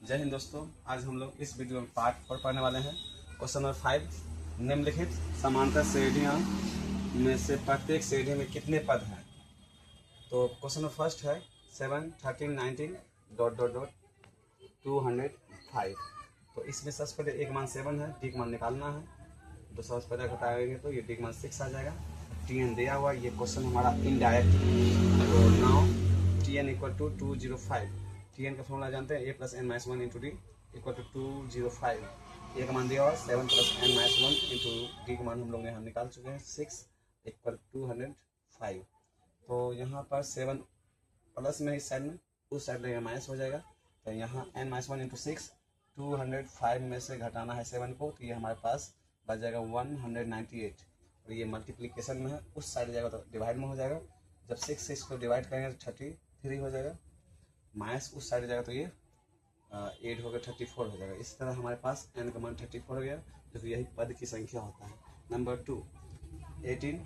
जय हिंद दोस्तों, आज हम लोग इस वीडियो में पार्ट 4 पढ़ने वाले हैं। क्वेश्चन नंबर 5, निम्नलिखित समांतर श्रेणियां में से प्रत्येक श्रेणी में कितने पद हैं। तो क्वेश्चन नंबर फर्स्ट है 7, 13, 19 ... 205। तो इसमें सबसे पहले एक मान 7 है, डी का मान निकालना है। तो सबसे पहले घटाएंगे तो ये डी का मान 6 आ जाएगा। टी एन दिया हुआ, ये क्वेश्चन हमारा इनडायरेक्ट। तो now T N equal to 205। T N का फॉर्मूला जानते हैं, A plus N minus 1 into D equal to 205। A का मान दिया हुआ 7 plus N minus 1 into D का मान हम लोग यहाँ निकाल चुके हैं 6 इक्वल 205। तो यहाँ पर 7 प्लस में इस साइड में, उस साइड में माइनस हो जाएगा। तो यहाँ एन माइनस 1 इंटू 6, 205 में से घटाना है 7 को, तो ये हमारे पास बच जाएगा 198। और ये मल्टीप्लिकेशन में है, उस साइड जाएगा तो डिवाइड में हो जाएगा। जब 6 से इसको डिवाइड करेंगे तो 33 हो जाएगा। माइनस उस साइड जाएगा तो ये 8 हो गया, 34 हो जाएगा। इस तरह हमारे पास n का मान 34 हो गया, जो कि यही पद की संख्या होता है। नंबर 2, 18,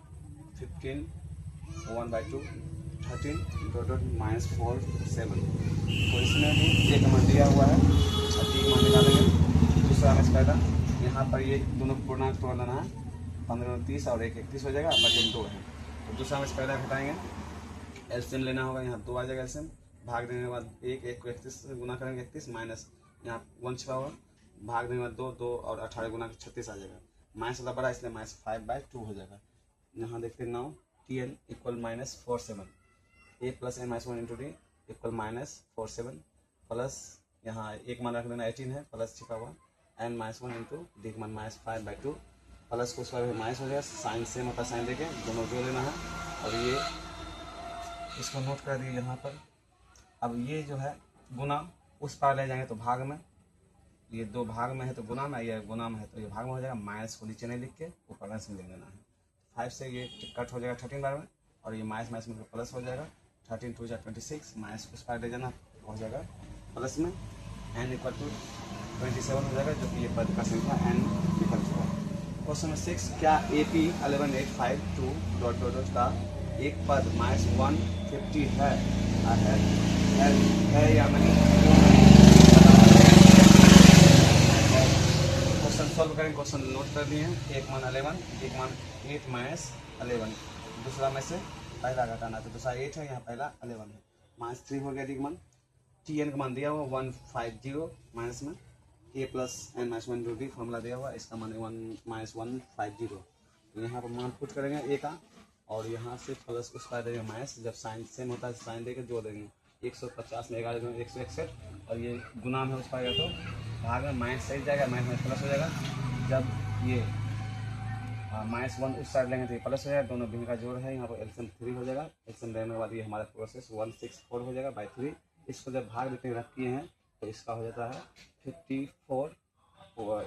15, 1/2, 13 -4 7। तो इसमें भी एक मान दिया हुआ है, 30 मान निकालेंगे। दूसरा हमें फायदा, यहाँ पर ये दोनों पूर्णांक तोड़ लेना है, 15 30 और 1 31 हो जाएगा, बचे 2 है। तो दूसरा हमें फायदा घटाएंगे, एलसीएम लेना होगा। यहाँ 2 आ जाएगा एलसीएम, भाग देने के बाद 1 को 31 से गुना करेंगे, 31 माइनस यहाँ 1 छिपा हुआ, भाग देने के बाद 2 2 और 18 गुना 36 आ जाएगा। माइनस वाला बड़ा, इसलिए -5/2 हो जाएगा। यहाँ देखते हैं now T N equal -47। A plus N minus 1 into D equal -47 plus यहाँ एक मान रख देना 18 है, प्लस छिपा हुआ एन माइनस 1 इंटू डी का मान -5/2 प्लस को उसका माइनस हो जाएगा। साइन सेम होता है, साइन देके दोनों जोड़ लेना है। और ये इसको नोट कर दिए यहाँ पर। अब ये जो है गुना उस पार ले जाएंगे तो भाग में, ये 2 भाग में है तो गुना में, ये गुना में है तो ये भाग में हो जाएगा। माइनस को नीचे नहीं लिख के ऊपर में ले लेना है। 5 से ये कट हो जाएगा 13 बार में, और ये माइनस माइनस में प्लस हो जाएगा। 13 2 26, माइनस उस पार ले जाना हो जाएगा प्लस में। n इक्वल टू 27 हो जाएगा, जो कि ये पद का संख्या n निकल चुका है। क्वेश्चन नंबर 6, क्या AP 11852 ... का एक पद -150 है या नहीं। क्वेश्चन सॉल्व करेंगे। क्वेश्चन नोट कर दिए हैं, एक मान 11, एक मान 8 - 11। दूसरा में से पहला घटाना, तो दूसरा 8 है, यहाँ पहला 11 है। -3 हो गया डी का मान। टी एन का मान दिया हुआ 150 माइनस में, A plus N minus 1 D formula दिया हुआ, इसका मान 150। तो यहाँ पर मान पुट करेंगे ए का, और यहाँ से प्लस उस पर देंगे माइनस। जब साइन सेम होता है साइन देकर जोड़ देंगे। 150 में 11 161, और ये गुना में उस पाएगा तो भाग में माइनस सही जाएगा, माइनस प्लस हो जाएगा। जब ये -1 उस साइड लेंगे तो ये प्लस हो जाएगा। दोनों भिन्न का जोड़ है, यहाँ पर एलसीएम 3 हो जाएगा। एलसीएम लेने के बाद ये हमारा प्रोसेस 164 हो जाएगा बाई 3। इसको जब भाग देते रख किए हैं तो इसका हो जाता है 54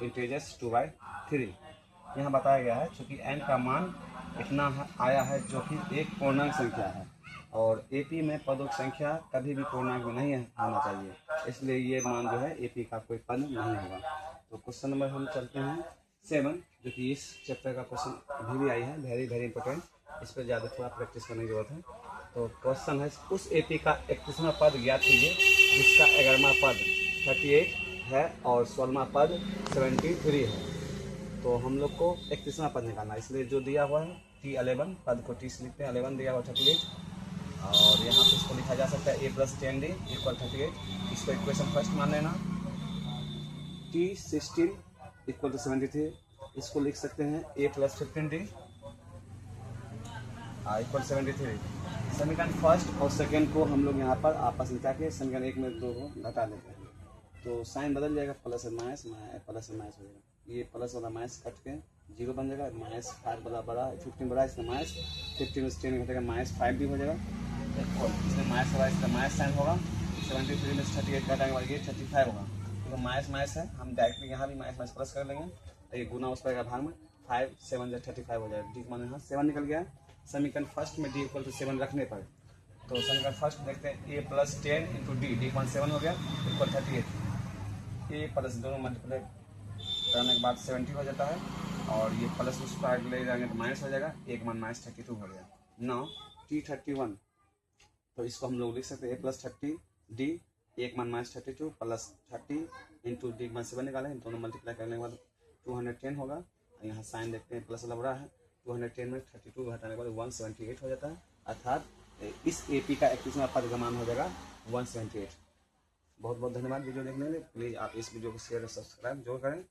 इंटीजर्स 2/3। यहाँ बताया गया है चूँकि n का मान इतना आया है, जो कि एक पूर्णांक संख्या है, और एपी में पदों की संख्या कभी भी पूर्णांक में नहीं होना चाहिए, इसलिए ये मान जो है एपी का कोई पद नहीं होगा। तो क्वेश्चन नंबर हम चलते हैं 7, जो कि इस चैप्टर का क्वेश्चन भी आई है, वेरी वेरी इंपॉर्टेंट। इस पर ज़्यादा थोड़ा प्रैक्टिस करने की जरूरत है। तो क्वेश्चन है, उस एपी का 31वां पद ज्ञात कीजिए जिसका 11वां पद 38 है और 16वां पद 73 है। तो हम लोग को 31वां पद निकालना है, इसलिए जो दिया हुआ है T11 पद को T से लिखते हैं, 11 दिया हुआ 38, और यहाँ पे इसको लिखा जा सकता है a + 10d = 38। इसको इक्वेशन फर्स्ट मान लेना। T16 = 73, इसको लिख सकते हैं a + 15d = 73। समीकरण फर्स्ट और सेकेंड को हम लोग यहाँ पर आपस में जाके समीकरण 1 में 2 को घटा लेते हैं, तो साइन बदल जाएगा, प्लस और माइनस, प्लस और माइनस हो जाएगा। ये प्लस वाला माइनस कट के 0 बन जाएगा। -5 वाला बड़ा 15 बड़ा, इसका माइनस 15 से 10 घटेगा, -5 भी हो जाएगा। इसमें माइनस होगा, इसका माइनस साइन होगा। 73 में 38 घटाएंगे बाद ये 35 होगा, तो माइनस माइनस है, हम डायरेक्टली यहाँ भी माइनस माइनस प्लस कर लेंगे। तो ये गुना उस पर भाग में 5 7 35 हो जाएगा। डी मान यहाँ 7 निकल गया। समीकरण फर्स्ट में डी = 7 रखने पर, तो समीकरण फर्स्ट देखते हैं a + 10 इंटू डी मान 7 हो गया = 38। ए प्लस दोनों मल्टीप्लाई करने के बाद 70 हो जाता है, और ये प्लस उस पर ले जाएंगे तो माइनस हो जाएगा। एक मान -32 हो गया। नाउ T31, तो इसको हम लोग लिख सकते हैं a + 30d 1 मान -32 प्लस 30 इंटू डिग मान 7 निकालें, दोनों मल्टीप्लाई करने के बाद 210 होगा। यहाँ साइन देखते हैं प्लस वाला बड़ा है, 210 में 32 घटाने के बाद 178 हो जाता है, अर्थात इस AP का 21वां पद का मान हो जाएगा 178। बहुत बहुत धन्यवाद वीडियो देखने के लिए। प्लीज़ आप इस वीडियो को शेयर और सब्सक्राइब जरूर करें।